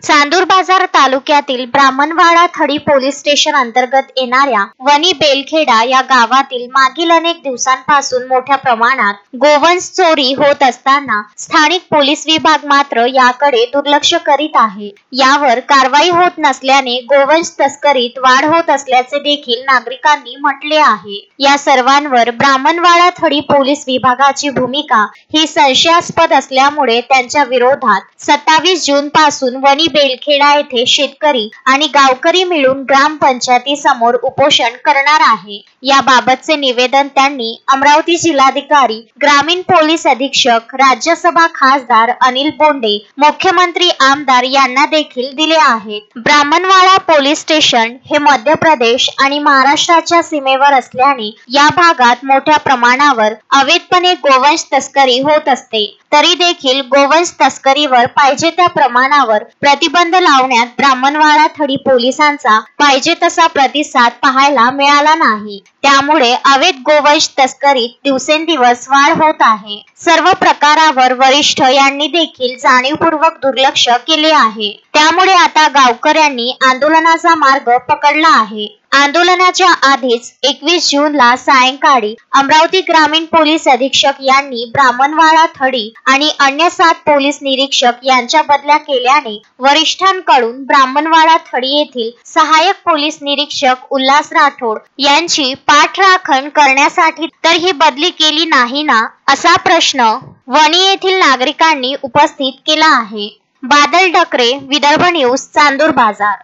चांदूर बाजार तालुक्यातील Brahmanwada Thadi police station अंतर्गत येणाऱ्या वनी बेलखेडा या गावातील मागील अनेक दिवसांपासून मोठ्या प्रमाणात गोवंश चोरी होत असताना स्थानिक पोलीस विभाग मात्र याकडे दुर्लक्ष करीत आहे। यावर कारवाई होत नसल्याने गोवंश तस्करीत वाढ होत असल्याचे देखील नागरिकांनी म्हटले आहे। या सर्वांवर ब्राह्मणवाडा थडी पोलीस विभागाची भूमिका ही संशयास्पद असल्यामुळे त्यांच्या विरोधात 27 जून पासून वनी बेलखेडा येथे शेतकरी आणि गावकरी मिळून ग्रामपंचायती समोर उपोषण करणार आहे। याबाबतचे निवेदन त्यांनी अमरावती जिल्हाधिकारी, ग्रामीण पोलीस अधीक्षक, राज्यसभा खासदार अनिल बोंडे, मुख्यमंत्री आमदार यांना देखील दिले आहेत। ब्राह्मणवाडा पोलीस स्टेशन हे मध्य प्रदेश आणि महाराष्ट्राच्या सीमेवर असल्याने या भागात मोठ्या प्रमाणावर अवैधपणे गोवंश तस्करी होत असते। तरी देखील गोवंश तस्करीवर पाहिजे त्या प्रमाणावर प्रतिबंध लावण्यात ब्राह्मणवाडा थडी पोलिसांचा पाहिजे तसा प्रतिसाद पाहायला मिळाला नाही। त्यामुळे अवैध गोवंश तस्करीत दिवसेंदिवस वाढ होत आहे। सर्व प्रकारावर वरिष्ठ यांनी देखील जाणीवपूर्वक दुर्लक्ष केले आहे। त्यामुळे आता गावकऱ्यांनी आंदोलनाचा मार्ग पकडला आहे। आंदोलनाच्या आधीच 21 जूनला सायंकाळी अमरावती ग्रामीण पोलीस अधीक्षक यांनी ब्राह्मणवाडा थडी आणि अन्य 7 पोलीस निरीक्षक यांच्या बदल्या केल्याने वरिष्ठांकडून ब्राह्मणवाडा थडी येथील सहाय्यक पोलीस निरीक्षक उल्हास राठोड यांची पाठराखण करण्यासाठी तर ही बदली केली नाही ना, असा प्रश्न वणी येथील नागरिकांनी उपस्थित केला आहे। बादल डकरे, विदर्भ न्यूज, चांदूर बाजार।